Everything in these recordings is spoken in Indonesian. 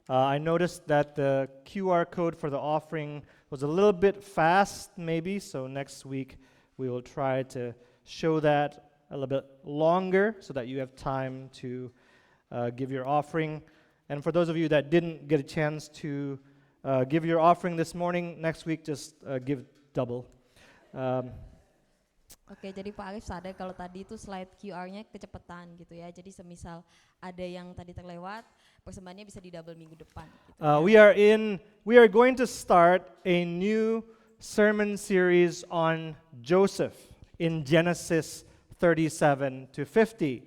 I noticed that the QR code for the offering was a little bit fast, maybe, so next week we will try to show that a little bit longer so that you have time to give your offering. And for those of you that didn't get a chance to give your offering this morning, next week just give double. Oke, jadi Pak Arif sadar kalau tadi itu slide QR-nya kecepatan gitu ya. Jadi semisal ada yang tadi terlewat, persembahannya bisa di double minggu depan. Gitu ya. We are going to start a new sermon series on Joseph in Genesis 37 to 50.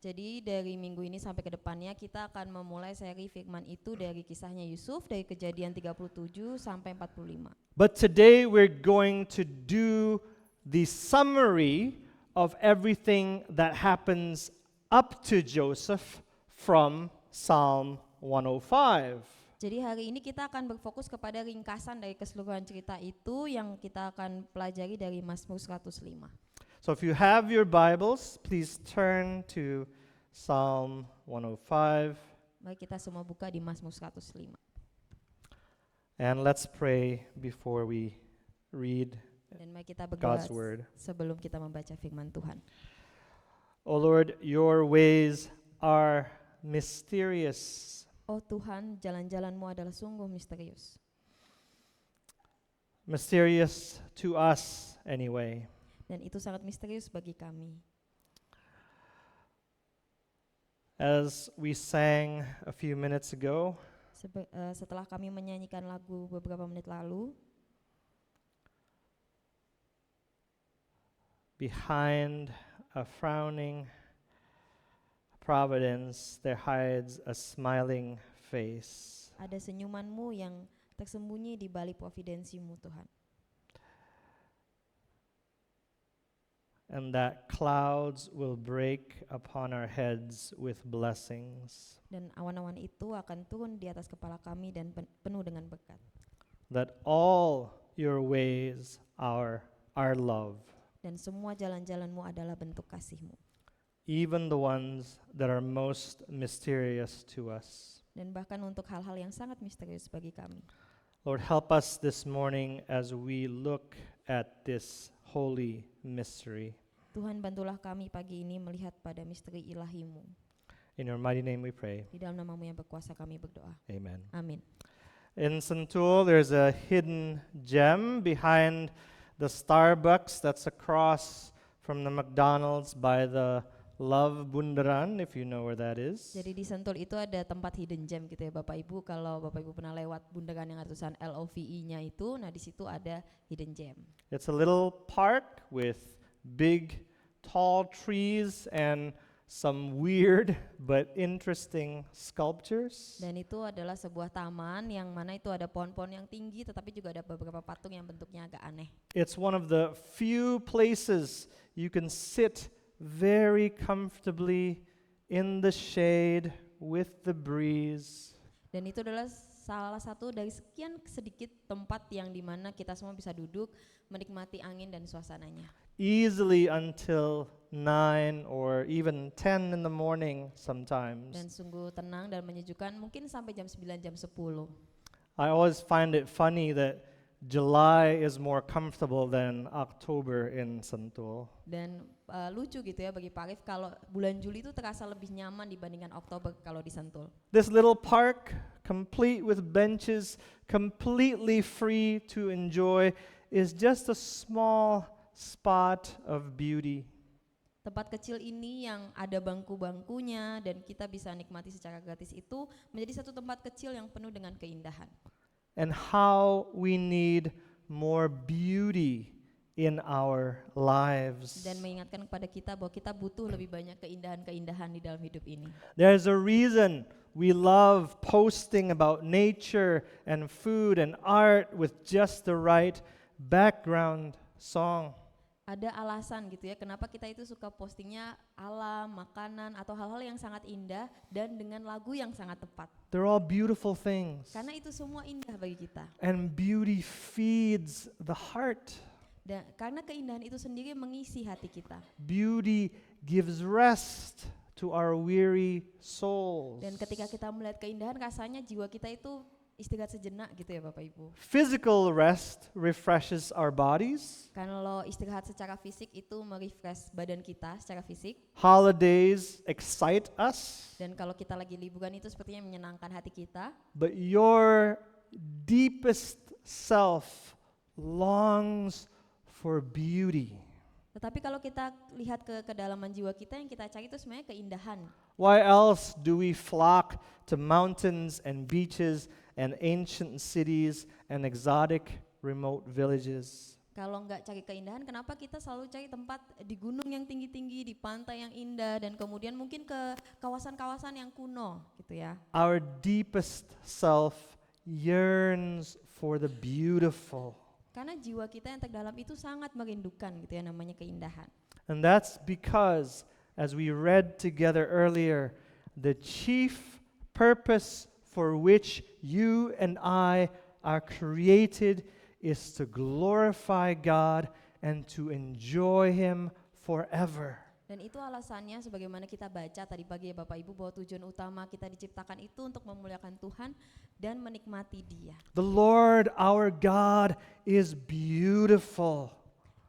Jadi dari minggu ini sampai ke depannya kita akan memulai seri firman itu dari kisahnya Yusuf dari Kejadian 37 sampai 45. But today we're going to do the summary of everything that happens up to Joseph from Psalm 105. Jadi hari ini kita akan berfokus kepada ringkasan dari keseluruhan cerita itu yang kita akan pelajari dari Mazmur 105. So if you have your Bibles, please turn to Psalm 105. Mari kita semua buka di Mazmur 105. And let's pray before we read Dan mari kita berdoa God's word. sebelum kita membaca firman Tuhan. Oh Lord, your ways are mysterious. Oh Tuhan, jalan-jalanmu adalah sungguh misterius. Mysterious to us anyway. Dan itu sangat misterius bagi kami. As we sang a few minutes ago, Setelah kami menyanyikan lagu beberapa menit lalu, behind a frowning providence there hides a smiling face. ada senyumanmu yang tersembunyi di balik providensimu Tuhan. And that clouds will break upon our heads with blessings. Dan awan-awan itu akan turun di atas kepala kami dan penuh dengan berkat. That all your ways are our love, Dan semua jalan-jalanmu adalah bentuk kasihmu. even the ones that are most mysterious to us. Dan bahkan untuk hal-hal yang sangat misterius bagi kami. Lord, help us this morning as we look at this holy mystery. Tuhan, bantulah kami pagi ini melihat pada misteri ilahimu. In your mighty name we pray. Di dalam namamu yang berkuasa kami berdoa. Amen. Amin. In Sentul, there's a hidden gem behind the Starbucks that's across from the McDonald's by the Love Bundaran, if you know where that is. Jadi di Sentul itu ada tempat hidden gem gitu ya Bapak Ibu. Kalau Bapak Ibu pernah lewat bundaran yang ada tulisan LOVE-nya itu, nah di situ ada hidden gem. It's a little park with big, tall trees and some weird but interesting sculptures. Dan itu adalah sebuah taman yang mana itu ada pohon-pohon yang tinggi tetapi juga ada beberapa patung yang bentuknya agak aneh. It's one of the few places you can sit very comfortably in the shade with the breeze. Dan itu adalah salah satu dari sekian sedikit tempat yang dimana kita semua bisa duduk menikmati angin dan suasananya. Easily until 9 or even 10 in the morning sometimes. Dan sungguh tenang dan menyejukkan mungkin sampai jam 9 jam 10. I always find it funny that July is more comfortable than October in Sentul. Dan lucu gitu ya bagi Pak Arif kalau bulan Juli itu terasa lebih nyaman dibandingkan Oktober kalau di Sentul. This little park, complete with benches, completely free to enjoy, is just a small spot of beauty. Tempat kecil ini yang ada bangku-bangkunya dan kita bisa nikmati secara gratis itu menjadi satu tempat kecil yang penuh dengan keindahan. And how we need more beauty in our lives. Dan mengingatkan kepada kita bahwa kita butuh lebih banyak keindahan-keindahan di dalam hidup ini. There's a reason we love posting about nature and food and art with just the right background song. Ada alasan gitu ya kenapa kita itu suka postingnya alam, makanan atau hal-hal yang sangat indah dan dengan lagu yang sangat tepat. They're all beautiful things. Karena itu semua indah bagi kita. And beauty feeds the heart. Dan karena keindahan itu sendiri mengisi hati kita. Beauty gives rest to our weary souls. Dan ketika kita melihat keindahan, rasanya jiwa kita itu istirahat sejenak gitu ya Bapak Ibu. Physical rest refreshes our bodies. Kalau istirahat secara fisik itu merefresh badan kita secara fisik. Holidays excite us, Dan kalau kita lagi liburan itu sepertinya menyenangkan hati kita. but your deepest self longs for beauty. Tetapi kalau kita lihat ke kedalaman jiwa kita, yang kita cari itu sebenarnya keindahan. Why else do we flock to mountains and beaches and ancient cities and exotic remote villages? Kalau nggak cari keindahan, kenapa kita selalu cari tempat di gunung yang tinggi-tinggi, di pantai yang indah, dan kemudian mungkin ke kawasan-kawasan yang kuno gitu ya. Our deepest self yearns for the beautiful. Karena jiwa kita yang terdalam itu sangat merindukan gitu ya namanya keindahan. And that's because, as we read together earlier, the chief purpose for which you and I are created is to glorify God and to enjoy Him forever. Dan itu alasannya sebagaimana kita baca tadi pagi ya Bapak Ibu, bahwa tujuan utama kita diciptakan itu untuk memuliakan Tuhan dan menikmati Dia. The Lord our God is beautiful.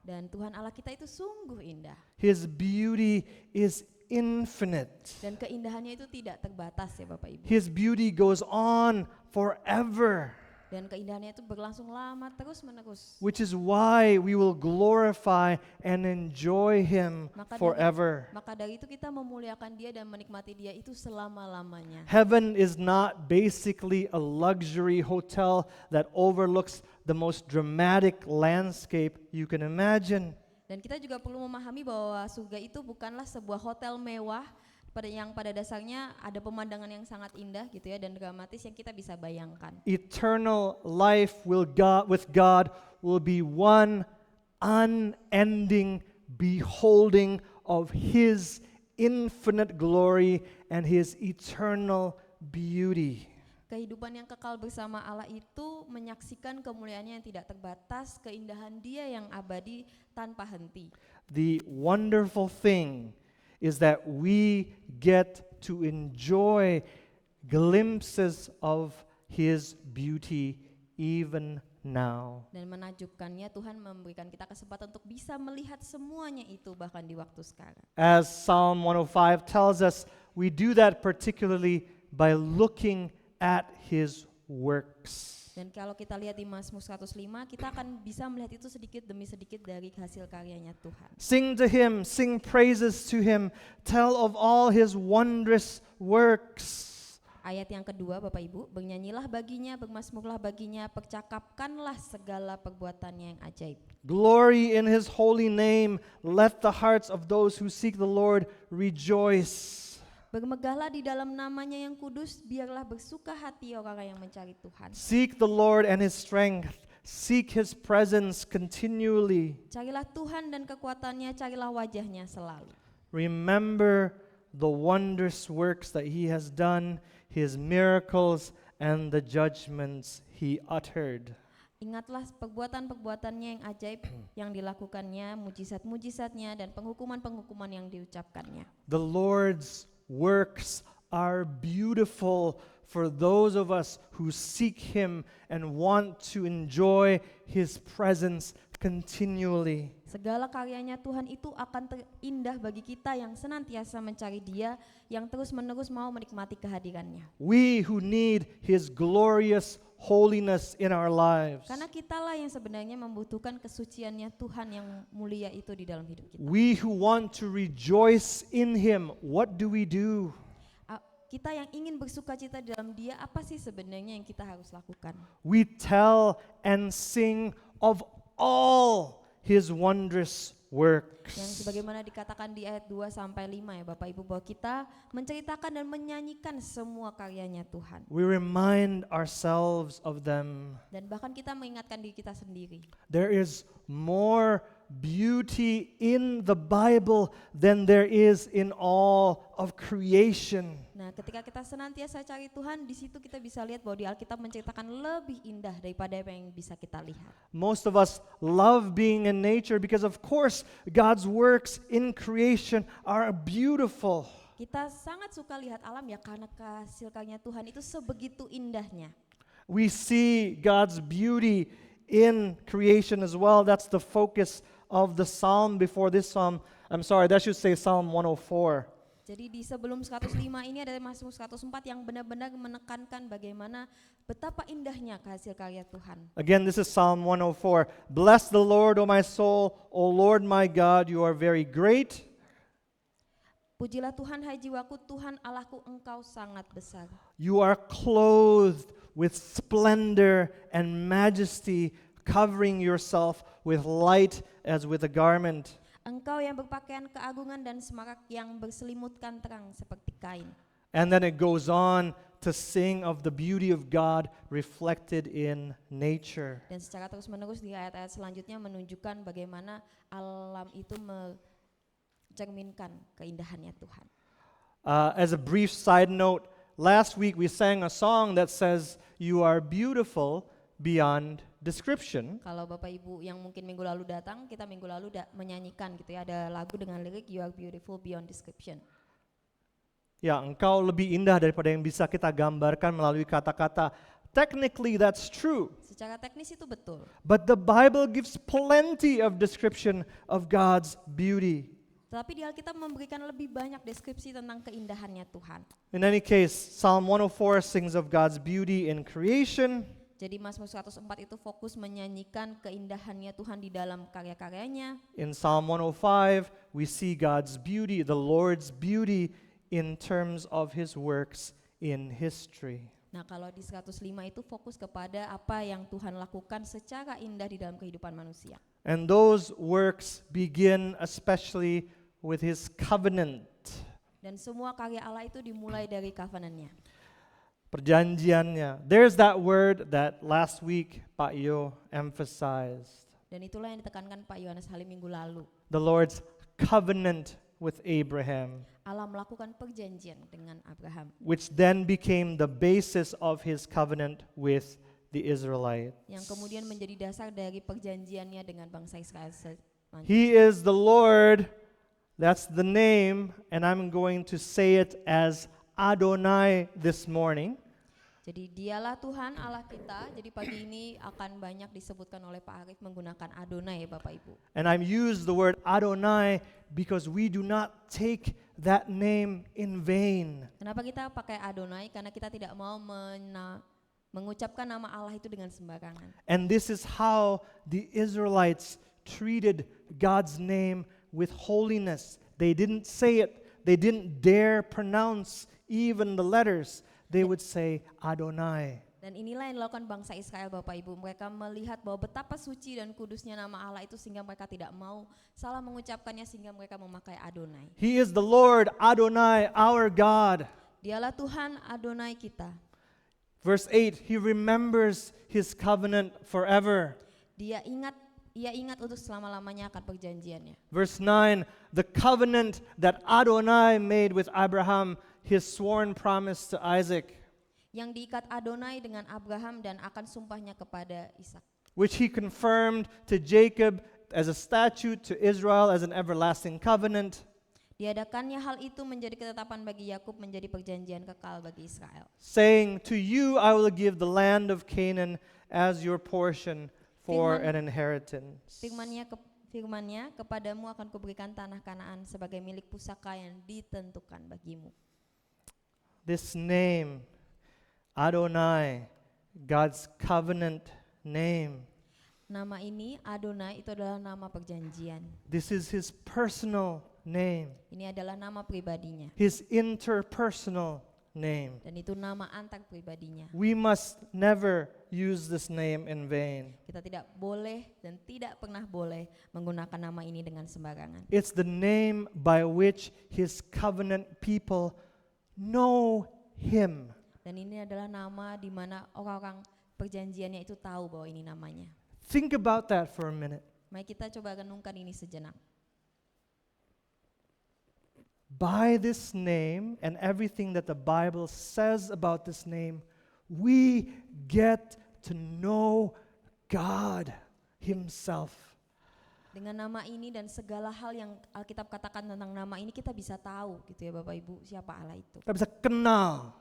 Dan Tuhan Allah kita itu sungguh indah. His beauty is infinite. Dan keindahannya itu tidak terbatas ya Bapak Ibu. His beauty goes on forever. Dan keindahannya itu berlangsung lama terus menerus. Which is why we will glorify and enjoy Him Maka forever. dari itu kita memuliakan Dia dan menikmati Dia itu selama-lamanya. Heaven is not basically a luxury hotel that overlooks the most dramatic landscape you can imagine. Dan kita juga perlu memahami bahwa surga itu bukanlah sebuah hotel mewah yang pada dasarnya ada pemandangan yang sangat indah gitu ya dan dramatis yang kita bisa bayangkan. Eternal life with God will be one unending beholding of His infinite glory and His eternal beauty. Kehidupan yang kekal bersama Allah itu menyaksikan kemuliaannya yang tidak terbatas, keindahan Dia yang abadi tanpa henti. The wonderful thing is that we get to enjoy glimpses of His beauty even now. Dan menakjubkannya Tuhan memberikan kita kesempatan untuk bisa melihat semuanya itu bahkan di waktu sekarang. As Psalm 105 tells us, we do that particularly by looking at His works. Dan kalau kita lihat di Mazmur 105, kita akan bisa melihat itu sedikit demi sedikit dari hasil karyanya Tuhan. Sing to Him, sing praises to Him, tell of all His wondrous works. Ayat yang kedua Bapak Ibu, bernyanyilah baginya, bermasmurlah baginya, percakapkanlah segala perbuatannya yang ajaib. Glory in His holy name, let the hearts of those who seek the Lord rejoice. Bermegahlah di dalam namanya yang kudus, biarlah bersuka hati orang yang mencari Tuhan. Seek the Lord and His strength, seek His presence continually. Carilah Tuhan dan kekuatannya, carilah wajahnya selalu. Remember the wondrous works that He has done, His miracles and the judgments He uttered. Ingatlah perbuatan-perbuatannya yang ajaib yang dilakukannya, mujizat-mujizatnya dan penghukuman-penghukuman yang diucapkannya. The Lord's works are beautiful for those of us who seek Him and want to enjoy His presence continually. Segala karyanya Tuhan itu akan terindah bagi kita yang senantiasa mencari Dia, yang terus-menerus mau menikmati kehadirannya. We who need His glorious holiness in our lives. Karena kitalah yang sebenarnya membutuhkan kesuciannya Tuhan yang mulia itu di dalam hidup kita. We who want to rejoice in Him, what do we do? Kita yang ingin bersuka cita di dalam Dia, apa sih sebenarnya yang kita harus lakukan? We tell and sing of all His wondrous works. Yang sebagaimana dikatakan di ayat 2 sampai 5 ya Bapak Ibu, bahwa kita menceritakan dan menyanyikan semua karyanya Tuhan. We remind ourselves of them. Dan bahkan kita mengingatkan diri kita sendiri. There is more beauty in the Bible than there is in all of creation. Nah, ketika kita senantiasa cari Tuhan, di situ kita bisa lihat bahwa di Alkitab menceritakan lebih indah daripada apa yang bisa kita lihat. Most of us love being in nature because of course God's works in creation are beautiful. Kita sangat suka lihat alam ya karena hasil karya Tuhan itu sebegitu indahnya. We see God's beauty in creation as well. That's the focus of the psalm before this psalm. I'm sorry, that should say Psalm 104. Jadi di sebelum 105 ini ada Mazmur 104 yang benar-benar menekankan bagaimana betapa indahnya hasil karya Tuhan. Again, this is Psalm 104. Bless the Lord, O my soul. O Lord my God, you are very great. Pujilah Tuhan hai jiwaku, Tuhan Allahku engkau sangat besar. You are clothed with splendor and majesty, covering yourself with light as with a garment. Engkau yang berpakaian keagungan dan semarak yang berselimutkan terang seperti kain. And then it goes on to sing of the beauty of God reflected in nature. Dan secara terus-menerus di ayat-ayat selanjutnya menunjukkan bagaimana alam itu mencerminkan keindahannya Tuhan. As a brief side note, last week we sang a song that says, "You are beautiful beyond description." Kalau Bapak Ibu yang mungkin minggu lalu datang, kita minggu lalu menyanyikan gitu ya, ada lagu dengan lirik You are beautiful beyond description. Ya, engkau lebih indah daripada yang bisa kita gambarkan melalui kata-kata. Technically that's true. Secara teknis itu betul. But the Bible gives plenty of description of God's beauty. Tetapi di Alkitab memberikan lebih banyak deskripsi tentang keindahannya Tuhan. In any case, Psalm 104 sings of God's beauty in creation. Jadi Mazmur 104 itu fokus menyanyikan keindahannya Tuhan di dalam karya-karyanya. In Psalm 105, we see God's beauty, the Lord's beauty in terms of His works in history. Nah, kalau di 105 itu fokus kepada apa yang Tuhan lakukan secara indah di dalam kehidupan manusia. And those works begin especially with His covenant. Dan semua karya Allah itu dimulai dari covenant-nya. Perjanjiannya. There's that word that last week Pak Yo emphasized. Dan itulah yang ditekankan Pak Yohanes Halim minggu lalu. The Lord's covenant with Abraham, Allah melakukan perjanjian dengan Abraham, which then became the basis of His covenant with the Israelites. yang kemudian menjadi dasar dari perjanjiannya dengan bangsa Israel selanjutnya. He is the Lord, that's the name, and I'm going to say it as Adonai this morning. Jadi dialah Tuhan Allah kita. Jadi pagi ini akan banyak disebutkan oleh Pak Arif menggunakan Adonai ya Bapak Ibu. And I'm used the word Adonai because we do not take that name in vain. Kenapa kita pakai Adonai? Karena kita tidak mau mengucapkan nama Allah itu dengan sembarangan. And this is how the Israelites treated God's name with holiness. They didn't say it. They didn't dare pronounce even the letters. They would say Adonai. Dan inilah yang dilakukan bangsa Israel Bapak Ibu. Mereka melihat bahwa betapa suci dan kudusnya nama Allah itu sehingga mereka tidak mau salah mengucapkannya sehingga mereka memakai Adonai. He is the Lord Adonai, our God. Dialah Tuhan Adonai kita. Verse 8, He remembers His covenant forever. Ia ingat untuk selama-lamanya akan perjanjiannya. Verse 9, the covenant that Adonai made with Abraham, His sworn promise to Isaac, Yang diikat Adonai dengan Abraham dan akan sumpahnya kepada Ishak. which He confirmed to Jacob as a statute, to Israel as an everlasting covenant, Diadakannya hal itu menjadi ketetapan bagi Yakub, menjadi perjanjian kekal bagi Israel. saying, to you I will give the land of Canaan as your portion for an inheritance. Firman-Nya, kepadamu akan kuberikan tanah Kanaan sebagai milik pusaka yang ditentukan bagimu. This name, Adonai, God's covenant name, Nama ini Adonai itu adalah nama perjanjian. this is His personal name, Ini adalah nama pribadinya. His interpersonal name. Dan itu nama antar pribadinya. We must never use this name in vain. Kita tidak boleh dan tidak pernah boleh menggunakan nama ini dengan sembarangan. It's the name by which His covenant people know Him. Dan ini adalah nama di mana orang-orang perjanjiannya itu tahu bahwa ini namanya. Think about that for a minute. Mari kita coba renungkan ini sejenak. By this name and everything that the Bible says about this name, we get to know God Himself. Dengan nama ini dan segala hal yang Alkitab katakan tentang nama ini kita bisa tahu gitu ya Bapak Ibu siapa Allah itu. Kita bisa kenal.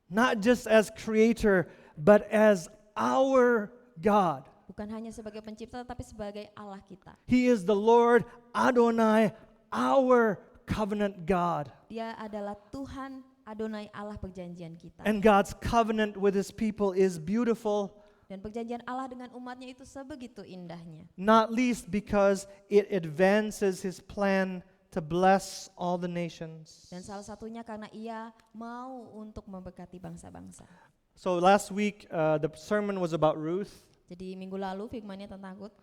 Not just as creator, but as our God. Bukan hanya sebagai pencipta tetapi sebagai Allah kita. He is the Lord Adonai, our covenant God. Dia adalah Tuhan Adonai Allah perjanjian kita. And God's covenant with his people is beautiful, Dan perjanjian Allah dengan umatnya itu sebegitu indahnya. not least because it advances his plan to bless all the nations. Dan salah satunya karena ia mau untuk memberkati bangsa-bangsa. So last week, the sermon was about Ruth, Jadi minggu lalu firman-Nya tentang Rut.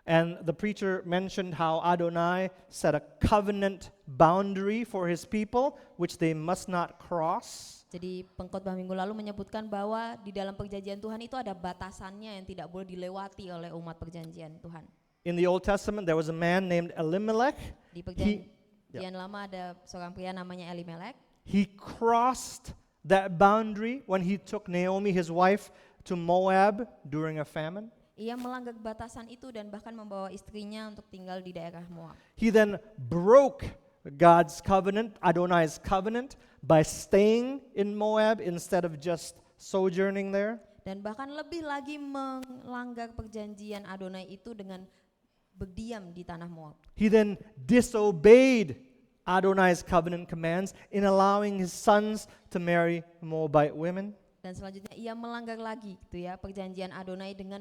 and the preacher mentioned how Adonai set a covenant boundary for his people, which they must not cross. Jadi pengkhotbah minggu lalu menyebutkan bahwa di dalam perjanjian Tuhan itu ada batasannya yang tidak boleh dilewati oleh umat perjanjian Tuhan. In the Old Testament, there was a man named Elimelech. Di perjanjian lama ada seorang pria namanya Elimelek. He crossed that boundary when he took Naomi, his wife, to Moab during a famine. Ia melanggar batasan itu dan bahkan membawa istrinya untuk tinggal di daerah Moab. He then broke God's covenant, Adonai's covenant, by staying in Moab instead of just sojourning there. Dan bahkan lebih lagi melanggar perjanjian Adonai itu dengan berdiam di tanah Moab. He then disobeyed Adonai's covenant commands in allowing his sons to marry Moabite women. Dan selanjutnya ia melanggar lagi gitu ya perjanjian Adonai dengan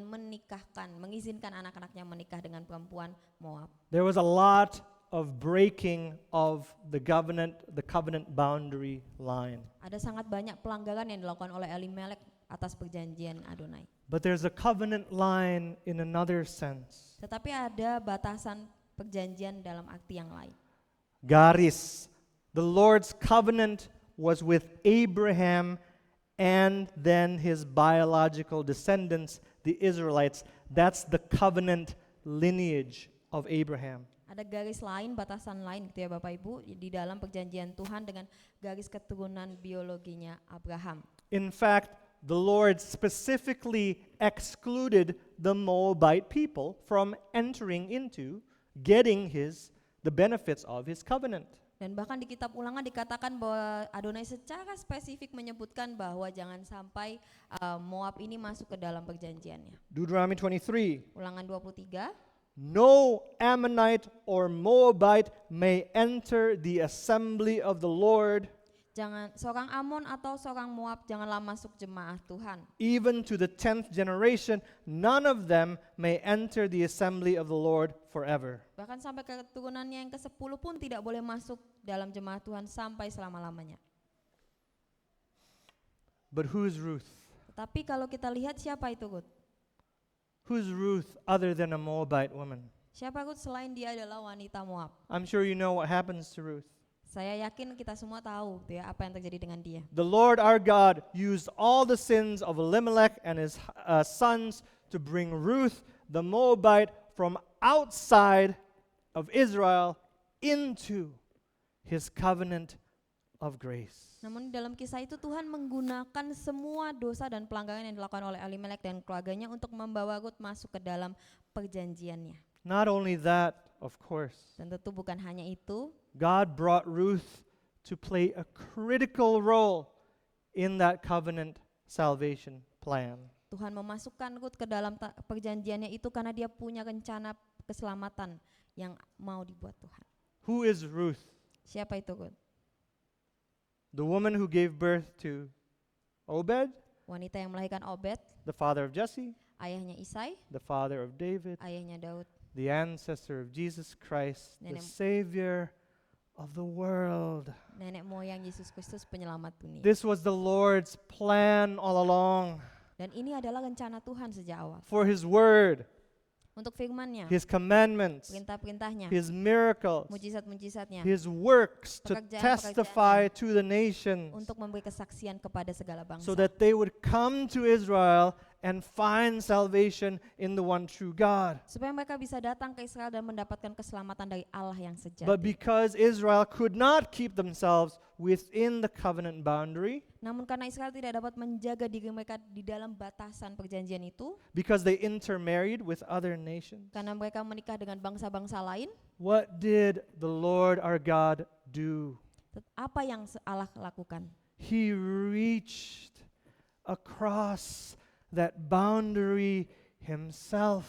mengizinkan anak-anaknya menikah dengan perempuan Moab. There was a lot of breaking of the covenant boundary line. Ada sangat banyak pelanggaran yang dilakukan oleh Elimelek atas perjanjian Adonai. But there's a covenant line in another sense. Tetapi ada batasan perjanjian dalam arti yang lain. Garis. The Lord's covenant was with Abraham and then his biological descendants, the Israelites. That's the covenant lineage of Abraham. Ada garis lain, batasan lain gitu ya Bapak Ibu di dalam perjanjian Tuhan dengan garis keturunan biologinya Abraham. In fact, the Lord specifically excluded the Moabite people from entering into getting the benefits of his covenant. Dan bahkan di kitab Ulangan dikatakan bahwa Adonai secara spesifik menyebutkan bahwa jangan sampai Moab ini masuk ke dalam perjanjiannya. Deuteronomy 23. Ulangan 23. No Ammonite or Moabite may enter the assembly of the Lord, Jangan seorang Amon atau seorang Moab janganlah masuk jemaah Tuhan. even to the 10th generation. None of them may enter the assembly of the Lord forever. Bahkan sampai ke keturunannya yang ke-10 pun tidak boleh masuk dalam jemaah Tuhan sampai selama-lamanya. But who's Ruth? Tapi kalau kita lihat siapa itu Ruth? Who's Ruth other than a Moabite woman? Siapa Ruth selain dia adalah wanita Moab? I'm sure you know what happens to Ruth. Saya yakin kita semua tahu ya apa yang terjadi dengan dia. The Lord our God used all the sins of Elimelech and his sons to bring Ruth, the Moabite, from outside of Israel into his covenant of grace. Namun dalam kisah itu Tuhan menggunakan semua dosa dan pelanggaran yang dilakukan oleh Elimelek dan keluarganya untuk membawa Ruth masuk ke dalam perjanjiannya. Not only that, of course, Dan tentu bukan hanya itu, God brought Ruth to play a critical role in that covenant salvation plan. Tuhan memasukkan Ruth ke dalam perjanjiannya itu karena dia punya rencana keselamatan yang mau dibuat Tuhan. Who is Ruth? Siapa itu Ruth? The woman who gave birth to Obed, Wanita yang melahirkan Obed, the father of Jesse, ayahnya Isai, the father of David, ayahnya Daud, the ancestor of Jesus Christ, the Nenek- Savior of the world. nenek moyang Yesus Kristus penyelamat dunia. This was the Lord's plan all along Dan ini adalah rencana Tuhan sejak awal. for His word, Untuk firman-Nya, His commandments, perintah-perintahnya, His miracles, mujizat-mujizatnya, His works to Pekerjaan-pekerjaannya. testify to the nations untuk memberi kesaksian kepada segala bangsa. so that they would come to Israel and find salvation in the one true God. Supaya mereka bisa datang ke Israel dan mendapatkan keselamatan dari Allah yang sejati. But because Israel could not keep themselves within the covenant boundary, Namun karena Israel tidak dapat menjaga diri mereka di dalam batasan perjanjian itu, because they intermarried with other nations, karena mereka menikah dengan bangsa-bangsa lain, what did the Lord our God do? apa yang Allah lakukan? He reached across that boundary himself.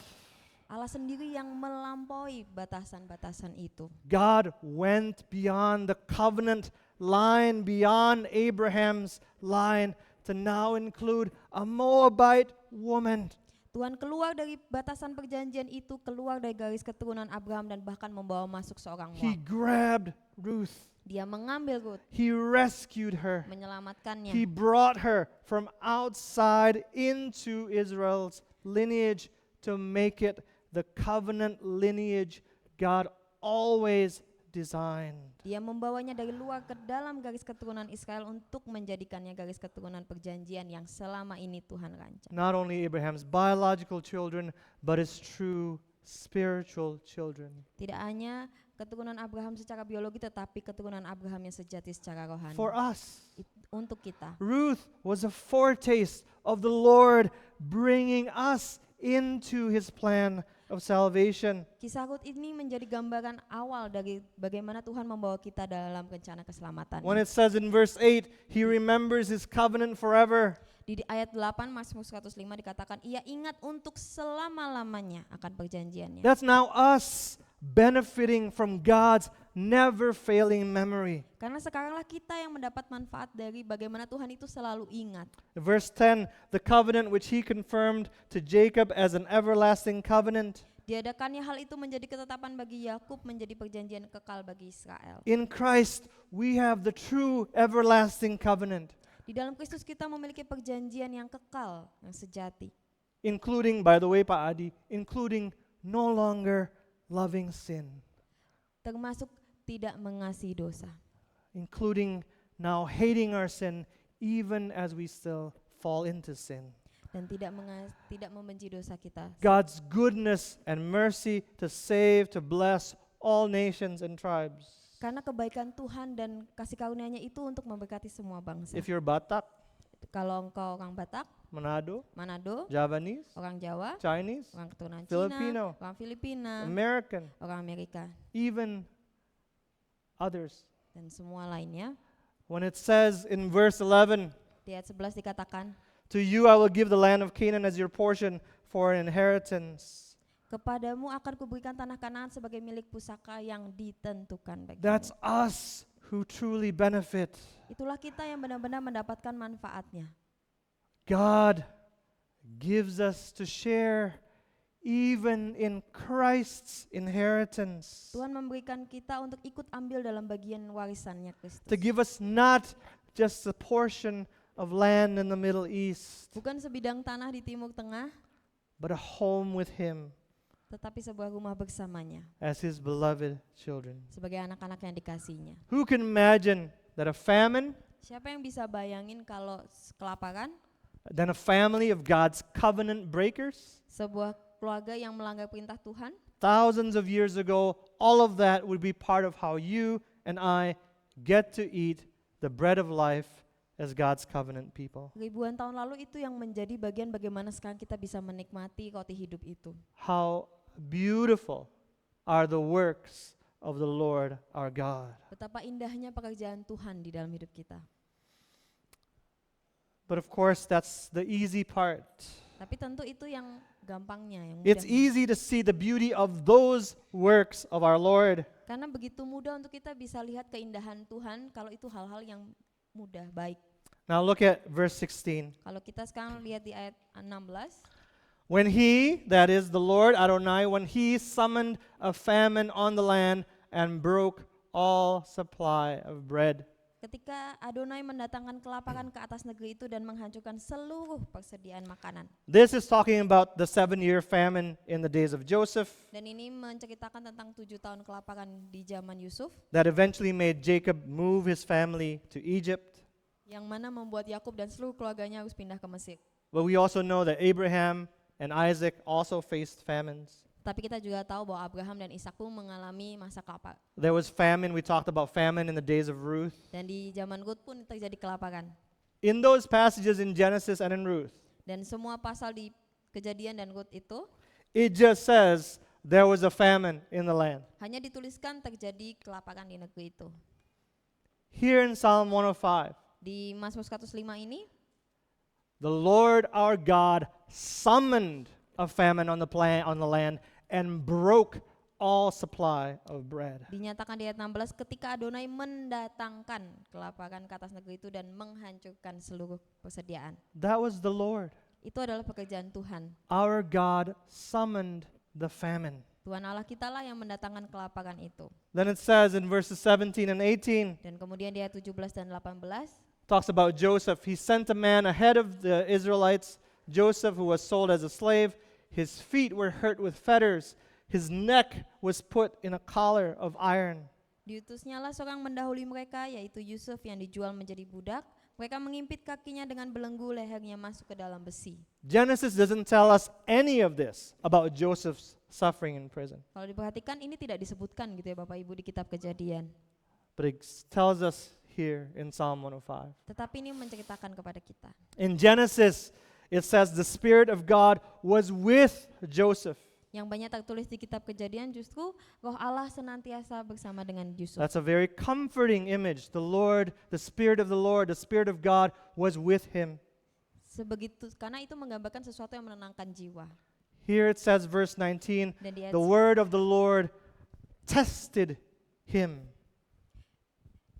Allah sendiri yang melampaui batasan-batasan itu. God went beyond the covenant line, beyond Abraham's line, to now include a Moabite woman. Tuhan keluar dari batasan perjanjian itu, keluar dari garis keturunan Abraham dan bahkan membawa masuk seorang He Moab. grabbed Ruth. Dia mengambil Ruth, He rescued her. menyelamatkannya. He brought her from outside into Israel's lineage to make it the covenant lineage God always designed. Dia membawanya dari luar ke dalam garis keturunan Israel untuk menjadikannya garis keturunan perjanjian yang selama ini Tuhan rancang. Not only Abraham's biological children, but his true spiritual children. Tidak hanya keturunan Abraham secara biologi, tetapi keturunan Abraham yang sejati secara rohani. For us, Untuk kita. Ruth was a foretaste of the Lord bringing us into his plan of salvation. Kisah Ruth ini menjadi gambaran awal dari bagaimana Tuhan membawa kita dalam rencana keselamatan. When it says in verse 8, he remembers his covenant forever. Di ayat 8 Mazmur 105 dikatakan, ia ingat untuk selama-lamanya akan perjanjiannya. That's now us benefiting from God's never failing memory. Karena sekaranglah kita yang mendapat manfaat dari bagaimana Tuhan itu selalu ingat. Verse 10, the covenant which he confirmed to Jacob as an everlasting covenant. Diadakannya hal itu menjadi ketetapan bagi Yakub, menjadi perjanjian kekal bagi Israel. In Christ, we have the true everlasting covenant, Di dalam Kristus kita memiliki perjanjian yang kekal, yang sejati. including, by the way, Pak Adi, including no longer loving sin, Termasuk tidak mengasihi dosa. including now hating our sin even as we still fall into sin. Dan tidak membenci dosa kita. God's goodness and mercy to save, to bless all nations and tribes. Karena kebaikan Tuhan dan kasih karunia-Nya itu untuk memberkati semua bangsa. If you're Batak, Kalau engkau orang Batak, Manado, Manado, Javanese, orang Jawa, Chinese, orang keturunan Filipino, Cina, orang Filipina, American, orang Amerika, even others. dan semua lainnya. When it says in verse 11, Di ayat 11 dikatakan, to you I will give the land of Canaan as your portion for an inheritance. kepadamu akan kuberikan tanah Kanaan sebagai milik pusaka yang ditentukan bagimu. That's us who truly benefit. Itulah kita yang benar-benar mendapatkan manfaatnya. God gives us to share even in Christ's inheritance. Tuhan memberikan kita untuk ikut ambil dalam bagian warisannya Kristus. To give us not just a portion of land in the Middle East, Bukan sebidang tanah di Timur Tengah, but a home with Him tetapi sebuah rumah bersamanya as His beloved children. sebagai anak-anak yang dikasihinya. Who can imagine that a famine, Siapa yang bisa bayangin kalau kelaparan, then a family of God's covenant breakers, sebuah keluarga yang melanggar perintah Tuhan, thousands of years ago, all of that would be part of how you and I get to eat the bread of life as God's covenant people. ribuan tahun lalu itu yang menjadi bagian bagaimana sekarang kita bisa menikmati roti hidup itu. How beautiful are the works of the Lord our God. Betapa indahnya pekerjaan Tuhan di dalam hidup kita. But of course, that's the easy part. Tapi tentu itu yang gampangnya, yang It's mudahnya. easy to see the beauty of those works of our Lord. Karena begitu mudah untuk kita bisa lihat keindahan Tuhan kalau itu hal-hal yang mudah, baik. Now look at verse 16. Kalau kita sekarang lihat di ayat 16, When he, that is the Lord Adonai, when he summoned a famine on the land and broke all supply of bread. ketika Adonai mendatangkan kelaparan ke atas negeri itu dan menghancurkan seluruh persediaan makanan. This is talking about the 7-year famine in the days of Joseph Dan ini menceritakan tentang 7 tahun kelaparan di zaman Yusuf that eventually made Jacob move his family to Egypt. yang mana membuat Yakub dan seluruh keluarganya harus pindah ke Mesir. But we also know that Abraham and Isaac also faced famines. Tapi kita juga tahu bahwa Abraham dan Ishak pun mengalami masa kelapa. There was famine. We talked about famine in the days of Ruth. Dan di zaman Rut pun terjadi kelaparan. In those passages in Genesis and in Ruth, Dan semua pasal di Kejadian dan Rut itu it just says there was a famine in the land. hanya dituliskan terjadi kelaparan di negeri itu. Here in Psalm 105, Di Mazmur 105 ini, the Lord our God summoned a famine on the land and broke all supply of bread. dinyatakan di ayat 16 ketika Adonai mendatangkan kelaparan ke atas negeri itu dan menghancurkan seluruh persediaan. That was the Lord. Itu adalah pekerjaan Tuhan. Our God summoned the famine. Tuhan Allah kita lah yang mendatangkan kelaparan itu. Then it says in verses 17 and 18, Dan kemudian di ayat 17 dan 18, talks about Joseph. He sent a man ahead of the Israelites, Joseph, who was sold as a slave. His feet were hurt with fetters. His neck was put in a collar of iron. diutusnyalah seorang mendahului mereka, yaitu Yusuf yang dijual menjadi budak. Mereka mengimpit kakinya dengan belenggu, lehernya masuk ke dalam besi. Genesis doesn't tell us any of this about Joseph's suffering in prison, Kalau diperhatikan ini tidak disebutkan gitu ya Bapak Ibu di kitab Kejadian. but it tells us here in Psalm 105. Tetapi ini menceritakan kepada kita. In Genesis, it says the Spirit of God was with Joseph. Yang banyak tertulis di kitab Kejadian justru Roh Allah senantiasa bersama dengan Yusuf. That's a very comforting image. The Lord, the Spirit of God was with him. Sebegitu karena itu menggambarkan sesuatu yang menenangkan jiwa. Here it says, verse 19, Dan di ayat the word of the Lord tested him.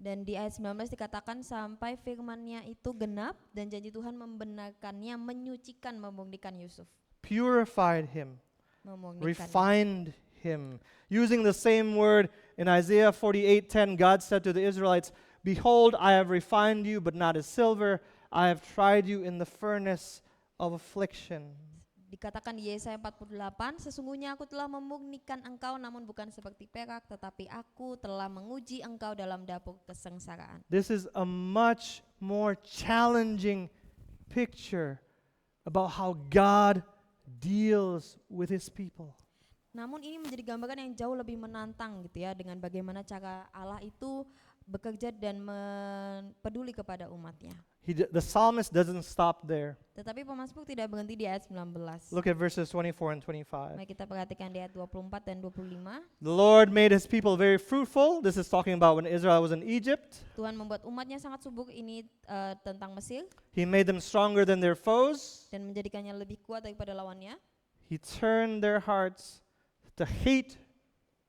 Dan di ayat 19 dikatakan sampai firman-Nya itu genap dan janji Tuhan membenarkannya, menyucikan, memurnikan Yusuf. Purified him, Memurnikan. refined him. Using the same word in Isaiah 48:10, God said to the Israelites, behold, I have refined you, but not as silver. I have tried you in the furnace of affliction. Dikatakan di Yesaya 48, sesungguhnya aku telah memurnikan engkau namun bukan seperti perak, tetapi aku telah menguji engkau dalam dapur kesengsaraan. This is a much more challenging picture about how God deals with his people. Namun ini menjadi gambaran yang jauh lebih menantang gitu ya, dengan bagaimana cara Allah itu bekerja dan peduli kepada umatnya. The psalmist doesn't stop there. Tetapi pemazmur tidak berhenti di ayat 19. Look at verses 24 and 25. Mari kita perhatikan di ayat 24 dan 25. The Lord made his people very fruitful. This is talking about when Israel was in Egypt. Tuhan membuat umatnya sangat subur, ini tentang Mesir, He made them stronger than their foes. dan menjadikannya lebih kuat daripada lawannya. He turned their hearts to hate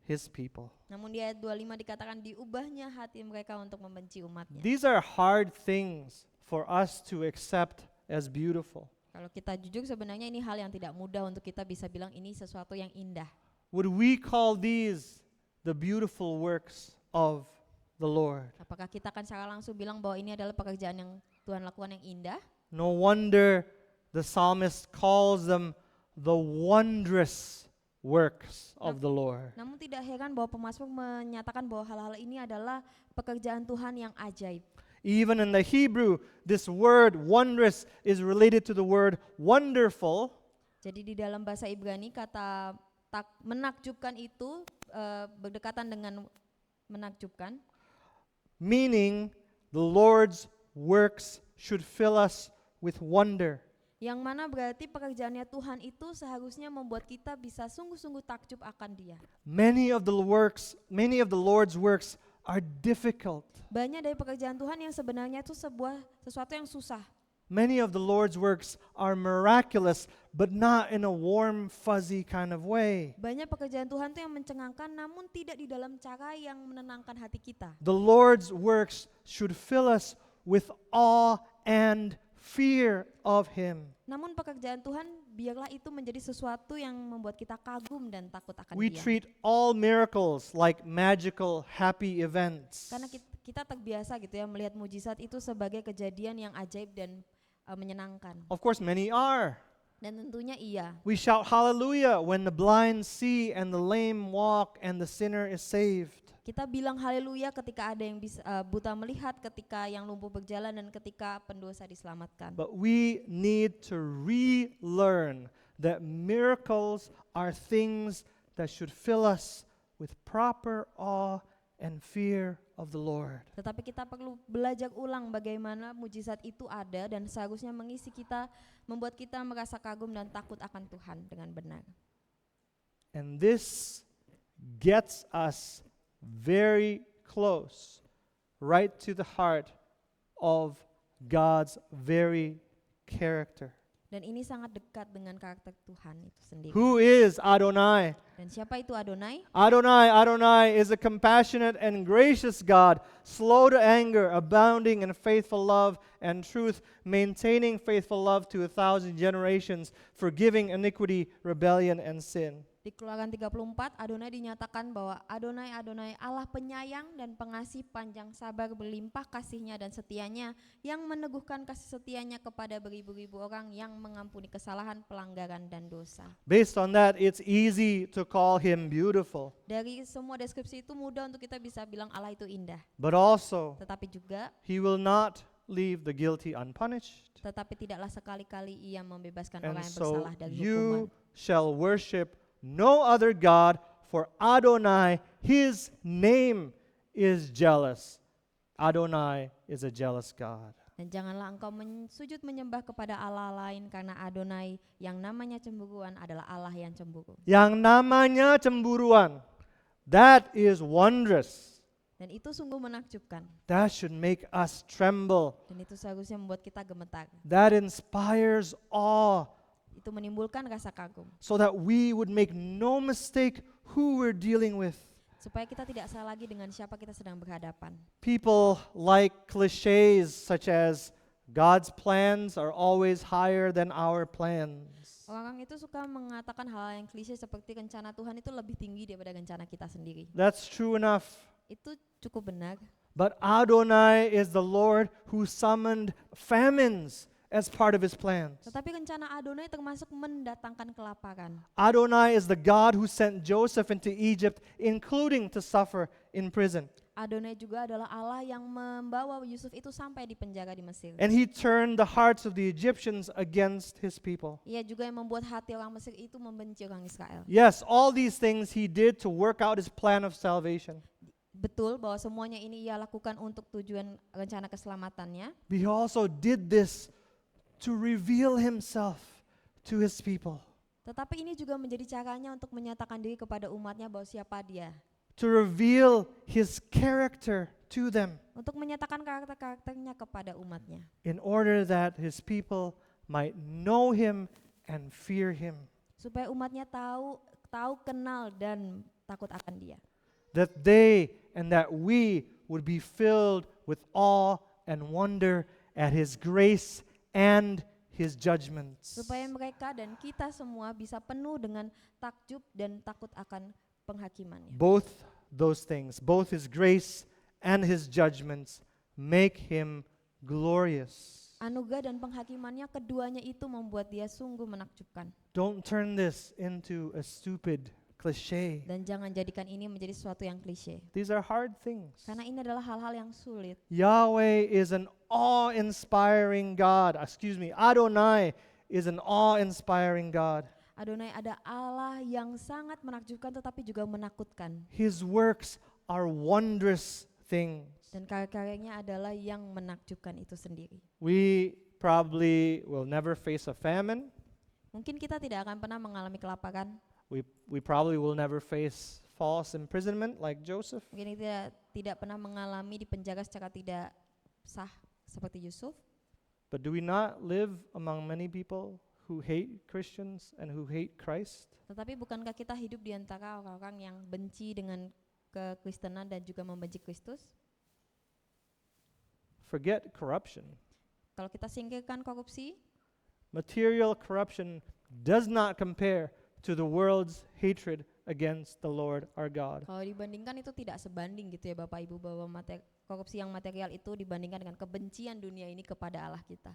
his people. Namun di ayat 25 dikatakan diubahnya hati mereka untuk membenci umatnya. These are hard things for us to accept as beautiful. Kalau kita jujur sebenarnya ini hal yang tidak mudah untuk kita bisa bilang ini sesuatu yang indah. Would we call these the beautiful works of the Lord? Apakah kita akan secara langsung bilang bahwa ini adalah pekerjaan yang Tuhan lakukan yang indah? No wonder the psalmist calls them the wondrous works of the Lord. Namun tidak heran bahwa pemazmur menyatakan bahwa hal-hal ini adalah pekerjaan Tuhan yang ajaib. Even in the Hebrew, this word wondrous is related to the word wonderful. Jadi di dalam bahasa Ibrani kata menakjubkan itu berdekatan dengan menakjubkan, Meaning the Lord's works should fill us with wonder. yang mana berarti pekerjaannya Tuhan itu seharusnya membuat kita bisa sungguh-sungguh takjub akan Dia. Many of the Lord's works are difficult. Banyak dari pekerjaan Tuhan yang sebenarnya itu sesuatu yang susah. Many of the Lord's works are miraculous, but not in a warm, fuzzy kind of way. Banyak pekerjaan Tuhan itu yang mencengangkan namun tidak di dalam cara yang menenangkan hati kita. The Lord's works should fill us with awe and fear of Him. Namun pekerjaan Tuhan biarlah itu menjadi sesuatu yang membuat kita kagum dan takut akan We Dia. treat all miracles like magical, happy events. Karena kita terbiasa gitu ya melihat mujizat itu sebagai kejadian yang ajaib dan menyenangkan. Of course, many are. Dan tentunya iya. We shout hallelujah when the blind see and the lame walk and the sinner is saved. Kita bilang haleluya ketika ada yang bisa buta melihat, ketika yang lumpuh berjalan, dan ketika pendosa diselamatkan. But we need to relearn that miracles are things that should fill us with proper awe and fear of the Lord. Tetapi kita perlu belajar ulang bagaimana mujizat itu ada dan seharusnya mengisi kita, membuat kita merasa kagum dan takut akan Tuhan dengan benar. And this gets us very close, right to the heart of God's very character. Dan ini sangat dekat dengan karakter Tuhan itu sendiri. Who is Adonai? Dan siapa itu Adonai? Adonai is a compassionate and gracious God, slow to anger, abounding in faithful love and truth, maintaining faithful love to 1,000 generations, forgiving iniquity, rebellion, and sin. Di Keluaran 34, Adonai dinyatakan bahwa Adonai Allah penyayang dan pengasih, panjang sabar, berlimpah kasihnya dan setianya, yang meneguhkan kasih setianya kepada beribu-ribu orang, yang mengampuni kesalahan, pelanggaran, dan dosa. Based on that, it's easy to call him beautiful, Dari semua deskripsi itu mudah untuk kita bisa bilang Allah itu indah. but also Tetapi juga, he will not leave the guilty unpunished. tetapi tidaklah sekali-kali ia membebaskan And orang yang so bersalah dari hukuman. you shall worship no other God, for Adonai, his name is jealous. Adonai is a jealous God. Dan janganlah engkau sujud menyembah kepada Allah lain, karena Adonai yang namanya cemburuan adalah Allah yang cemburu. Yang namanya cemburuan, that is wondrous. Dan itu sungguh menakjubkan. That should make us tremble. Dan itu seharusnya membuat kita gemetar. That inspires awe, Itu menimbulkan rasa kagum. so that we would make no mistake who we're dealing with. Supaya kita tidak salah lagi dengan siapa kita sedang berhadapan. People like cliches such as God's plans are always higher than our plans. Orang-orang itu suka mengatakan hal yang klise seperti rencana Tuhan itu lebih tinggi daripada rencana kita sendiri. That's true enough. Itu cukup benar. But Adonai is the Lord who summoned famines as part of his plans. Tetapi rencana Adonai termasuk mendatangkan kelaparan. Adonai is the God who sent Joseph into Egypt, including to suffer in prison. Adonai juga adalah Allah yang membawa Yusuf itu sampai di penjara di Mesir. And he turned the hearts of the Egyptians against his people. Ia juga yang membuat hati orang Mesir itu membenci orang Israel. Yes, all these things he did to work out his plan of salvation. Betul bahwa semuanya ini ia lakukan untuk tujuan rencana keselamatannya. But he also did this to reveal himself to his people. Tetapi ini juga menjadi caranya untuk menyatakan diri kepada umatnya bahwa siapa dia. To reveal his character to them, Untuk menyatakan karakter-karakternya kepada umatnya. in order that his people might know him and fear him. Supaya umatnya tahu, kenal, dan takut akan dia. That they and that we would be filled with awe and wonder at his grace and his judgments. Supaya mereka dan kita semua bisa penuh dengan takjub dan takut akan penghakimannya. Both those things, both his grace and his judgments, make him glorious. Anugerah dan penghakimannya, keduanya itu membuat dia sungguh menakjubkan. Don't turn this into a stupid cliche. Dan jangan jadikan ini menjadi sesuatu yang klise. These are hard things. Karena ini adalah hal-hal yang sulit. Yahweh is an awe-inspiring God. Adonai is an awe-inspiring God. Adonai ada Allah yang sangat menakjubkan tetapi juga menakutkan. His works are wondrous things. Dan karya-karyanya adalah yang menakjubkan itu sendiri. We probably will never face a famine. Mungkin kita tidak akan pernah mengalami kelaparan. We probably will never face false imprisonment like Joseph. Mungkin kita tidak pernah mengalami dipenjara secara tidak sah seperti Yusuf. But do we not live among many people who hate Christians and who hate Christ? Tetapi bukankah kita hidup di antara orang-orang yang benci dengan kekristenan dan juga membenci Kristus? Forget corruption. Kalau kita singkirkan korupsi, Material corruption does not compare to the world's hatred against the Lord our God. kalau dibandingkan itu tidak sebanding gitu ya Bapak Ibu, bahwa korupsi yang material itu dibandingkan dengan kebencian dunia ini kepada Allah kita.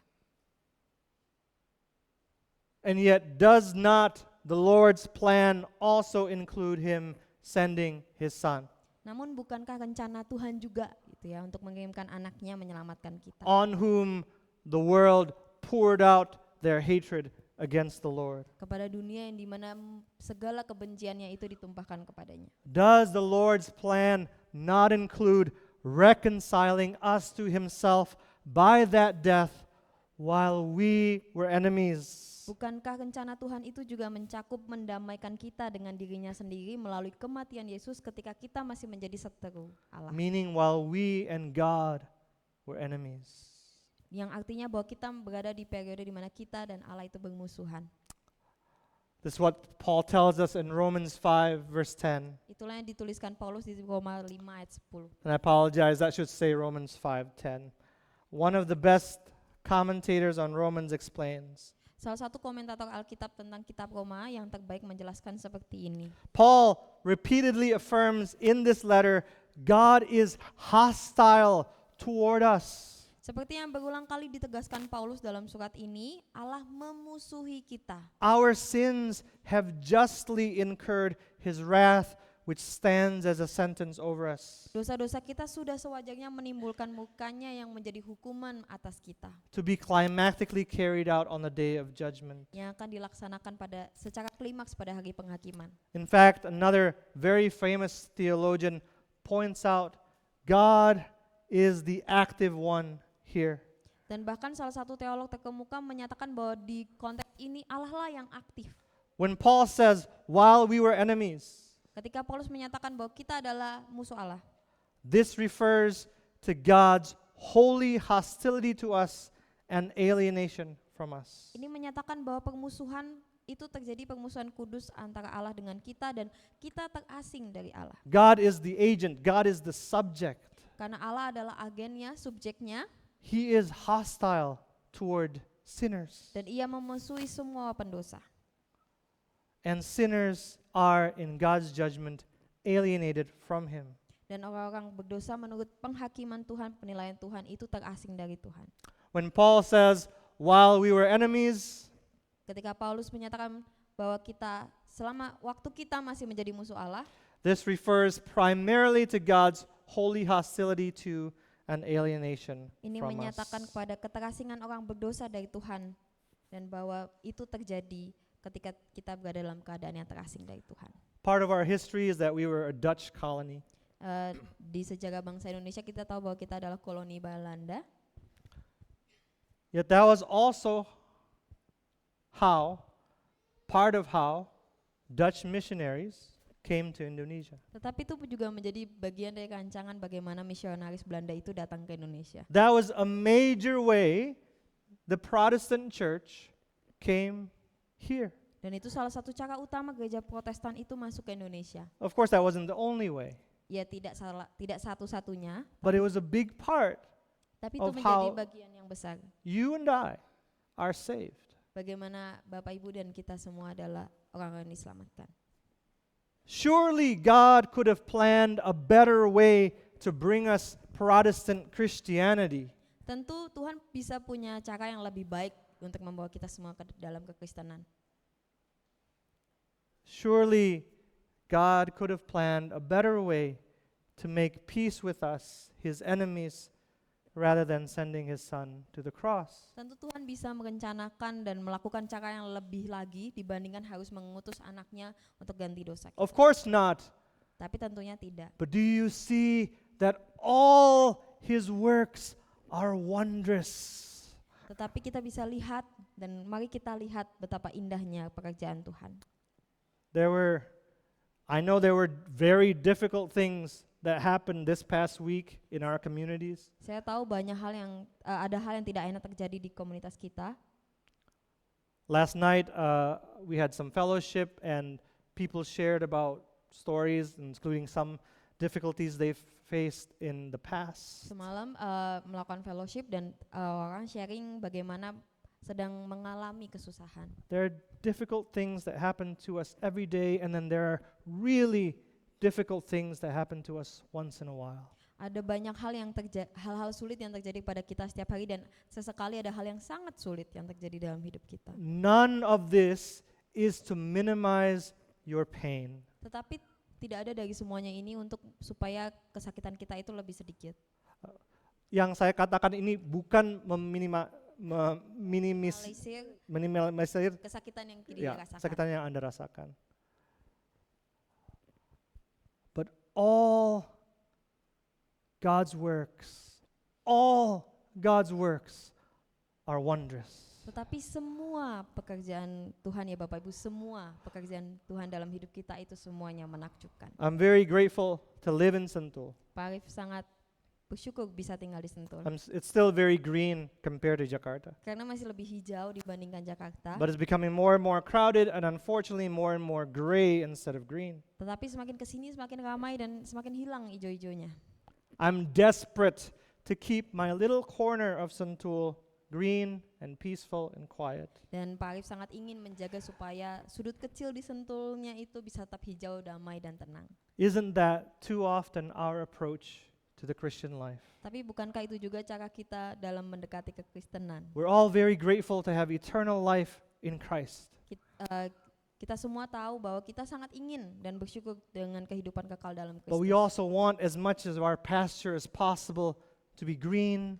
And yet does not the Lord's plan also include him sending his son? Namun bukankah rencana Tuhan juga gitu ya untuk mengirimkan anaknya menyelamatkan kita, on whom the world poured out their hatred against the Lord? kepada dunia yang dimana segala kebenciannya itu ditumpahkan kepadanya. Does the Lord's plan not include reconciling us to himself by that death while we were enemies? Bukankah rencana Tuhan itu juga mencakup mendamaikan kita dengan dirinya sendiri melalui kematian Yesus ketika kita masih menjadi seteru Allah? Meaning while we and God were enemies. Yang artinya bahwa kita berada di periode di mana kita dan Allah itu bermusuhan. This is what Paul tells us in Romans 5 verse 10. Itulah yang dituliskan Paulus di Roma 5 ayat 10. And I apologize, that should say Romans 5:10. One of the best commentators on Romans explains, Salah satu komentator Alkitab tentang kitab Roma yang terbaik menjelaskan seperti ini. Paul repeatedly affirms in this letter, God is hostile toward us. Seperti yang berulang kali ditegaskan Paulus dalam surat ini, Allah memusuhi kita. Our sins have justly incurred his wrath, which stands as a sentence over us, Dosa-dosa kita sudah sewajarnya menimbulkan murkanya yang menjadi hukuman atas kita, to be climactically carried out on the day of judgment. yang akan dilaksanakan secara klimaks pada hari penghakiman. In fact, another very famous theologian points out God is the active one here. Dan bahkan salah satu teolog terkemuka menyatakan bahwa di konteks ini Allah lah yang aktif. When Paul says, while we were enemies, Ketika Paulus menyatakan bahwa kita adalah musuh Allah, this refers to God's holy hostility to us and alienation from us. ini menyatakan bahwa permusuhan itu terjadi, permusuhan kudus antara Allah dengan kita dan kita terasing dari Allah. God is the agent, God is the subject. Karena Allah adalah agennya, subjeknya, He is hostile toward sinners. dan ia memusuhi semua pendosa. And sinners are, in God's judgment, alienated from Him. Dan orang-orang berdosa menurut penghakiman Tuhan, penilaian Tuhan itu terasing dari Tuhan. When Paul says, while we were enemies, Ketika Paulus menyatakan bahwa kita selama waktu kita masih menjadi musuh Allah, this refers primarily to God's holy hostility to and alienation ini from menyatakan us. kepada keterasingan orang berdosa dari Tuhan, dan bahwa itu terjadi ketika kita berada dalam keadaan yang terasing dari Tuhan. Part of our history is that we were a Dutch colony. Di sejarah bangsa Indonesia kita tahu bahwa kita adalah koloni Belanda. Yet that was also part of how Dutch missionaries came to Indonesia. Tetapi itu juga menjadi bagian dari rancangan bagaimana misionaris Belanda itu datang ke Indonesia. That was a major way the Protestant church came here. Dan itu salah satu cara utama gereja Protestan itu masuk ke Indonesia. Of course, that wasn't the only way, Ya tidak satu-satunya, but it was a big part. tapi itu Of menjadi how- bagian yang besar. You and I are saved. Bagaimana Bapak Ibu dan kita semua adalah orang-orang yang diselamatkan. Surely God could have planned a better way to bring us Protestant Christianity. Tentu Tuhan bisa punya cara yang lebih baik untuk membawa kita semua ke dalam kekristenan. Surely God could have planned a better way to make peace with us, his enemies, rather than sending his son to the cross. Tentu Tuhan bisa merencanakan dan melakukan cara yang lebih lagi dibandingkan harus mengutus anaknya untuk ganti dosa kita. Of course not. Tapi tentunya tidak. But do you see that all his works are wondrous? Tetapi kita bisa lihat, dan mari kita lihat betapa indahnya pekerjaan Tuhan. I know there were very difficult things that happened this past week in our communities. Saya tahu banyak ada hal yang tidak enak terjadi di komunitas kita. Last night, we had some fellowship and people shared about stories, including some difficulties they've faced in the past. Semalam melakukan fellowship dan orang sharing bagaimana sedang mengalami kesusahan. There are difficult things that happen to us every day, and then there are really difficult things that happen to us once in a while. Ada banyak hal-hal sulit yang terjadi pada kita setiap hari, dan sesekali ada hal yang sangat sulit yang terjadi dalam hidup kita. None of this is to minimize your pain. Tetapi Tidak ada dari semuanya ini untuk supaya kesakitan kita itu lebih sedikit. Yang saya katakan ini bukan Minimalisir minimalisir kesakitan yang tidak ya, dirasakan. kesakitan yang Anda rasakan. But all God's works are wondrous. Tetapi semua pekerjaan Tuhan ya Bapak Ibu, semua pekerjaan Tuhan dalam hidup kita itu semuanya menakjubkan. I'm very grateful to live in Sentul. Pak Arif sangat bersyukur bisa tinggal di Sentul. It's still very green compared to Jakarta. Karena masih lebih hijau dibandingkan Jakarta. But it's becoming more and more crowded and unfortunately more and more gray instead of green. Tetapi semakin kesini semakin ramai dan semakin hilang hijau-hijaunya. I'm desperate to keep my little corner of Sentul green and peaceful and quiet. Dan Pak Arif sangat ingin menjaga supaya sudut kecil di Sentulnya itu bisa tetap hijau, damai dan tenang. Isn't that too often our approach to the Christian life? Tapi bukankah itu juga cara kita dalam mendekati kekristenan? We're all very grateful to have eternal life in Christ. Kita semua tahu bahwa kita sangat ingin dan bersyukur dengan kehidupan kekal dalam But we Kristus. also want as much as our pasture as possible to be green,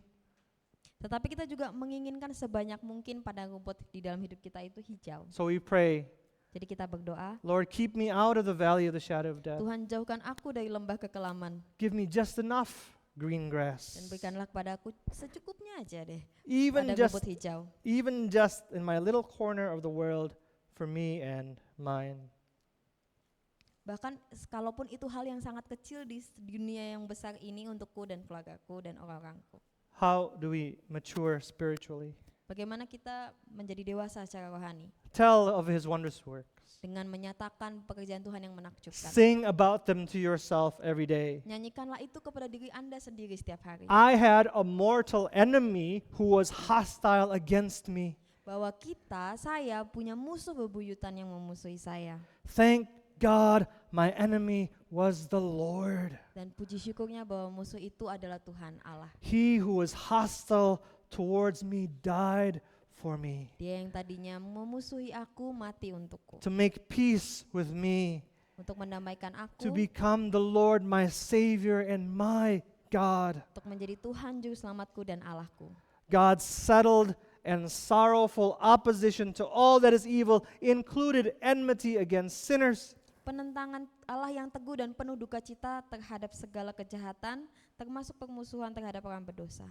Tetapi kita juga menginginkan sebanyak mungkin padang rumput di dalam hidup kita itu hijau. so we pray, Jadi kita berdoa, Lord, keep me out of the valley of the shadow of death. Tuhan jauhkan aku dari lembah kekelaman Give me just enough green dan grass. berikanlah kepadaku secukupnya aja deh Even padang just rumput hijau. even just in my little corner of the world for me and mine. Bahkan kalaupun itu hal yang sangat kecil di dunia yang besar ini untukku dan keluargaku dan orang-orangku. How do we mature spiritually? Bagaimana kita menjadi dewasa secara rohani Tell of his wondrous works. dengan menyatakan pekerjaan Tuhan yang menakjubkan. Sing about them to yourself every day. Nyanyikanlah itu kepada diri Anda sendiri setiap hari. I had a mortal enemy who was hostile against me. Bahwa saya punya musuh bebuyutan yang memusuhi saya. Thank God my enemy was the Lord. Dan puji syukurnya bahwa musuh itu adalah Tuhan Allah. He who was hostile towards me died for me, Dia yang tadinya memusuhi aku mati untukku. to make peace with me, Untuk mendamaikan to aku, become the Lord my Savior and my God. untuk menjadi Tuhan juru selamatku dan Allahku. God's settled and sorrowful opposition to all that is evil included enmity against sinners. Penentangan Allah yang teguh dan penuh duka cita terhadap segala kejahatan, termasuk permusuhan terhadap orang berdosa.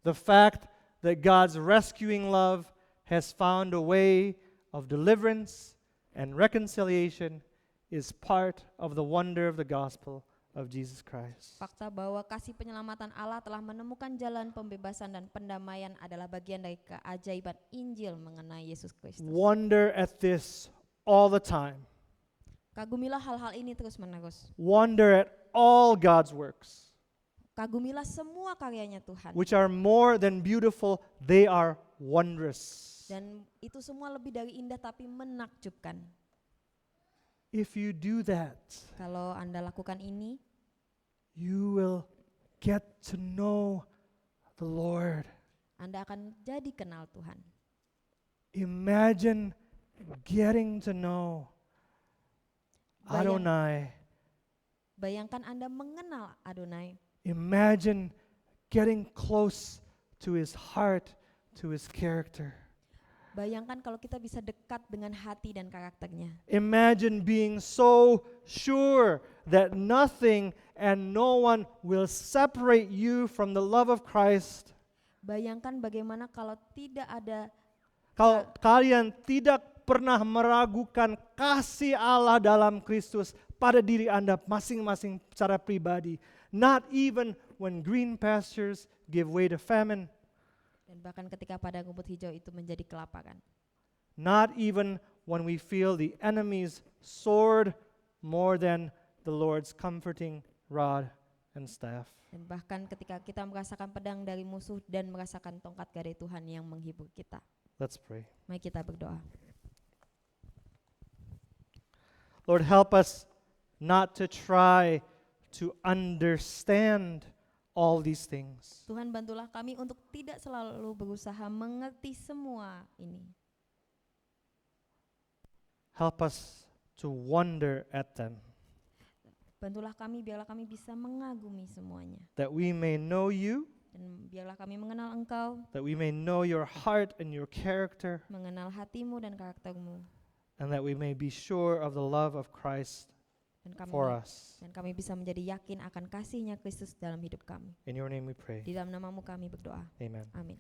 The fact that God's rescuing love has found a way of deliverance and reconciliation is part of the wonder of the gospel of Jesus Christ. Fakta bahwa kasih penyelamatan Allah telah menemukan jalan pembebasan dan pendamaian adalah bagian dari keajaiban Injil mengenai Yesus Kristus. Wonder at this all the time. Kagumilah hal-hal ini terus-menerus. Wonder at all God's works, Kagumilah semua karyanya Tuhan. which are more than beautiful, they are wondrous. Dan itu semua lebih dari indah tapi menakjubkan. If you do that, Kalau Anda lakukan ini, you will get to know the Lord. Anda akan jadi kenal Tuhan. Imagine getting to know Adonai. Bayangkan Anda mengenal Adonai. Imagine getting close to his heart, to his character. Bayangkan kalau kita bisa dekat dengan hati dan karakternya. Imagine being so sure that nothing and no one will separate you from the love of Christ. Bayangkan bagaimana kalau tidak ada, Kalau kalian tidak pernah meragukan kasih Allah dalam Kristus pada diri Anda masing-masing secara pribadi. Not even when green pastures give way to famine. dan bahkan ketika padang rumput hijau itu menjadi kelaparan. Not even when we feel the enemy's sword more than the Lord's comforting rod and staff. Dan bahkan ketika kita merasakan pedang dari musuh dan merasakan tongkat gadai Tuhan yang menghibur kita. Let's pray. Mari kita berdoa. Lord, help us not to try to understand all these things. Tuhan bantulah kami untuk tidak selalu berusaha mengerti semua ini. Help us to wonder at them. Bantulah kami, biarlah kami bisa mengagumi semuanya. that we may know you, Dan biarlah kami mengenal Engkau, that we may know your heart and your character, mengenal hatimu dan karaktermu. and that we may be sure of the love of Christ Dan kami, for us. dan kami bisa menjadi yakin akan kasih-Nya Kristus dalam hidup kami. In your name we pray. Di dalam namamu kami berdoa. Amen. Amin.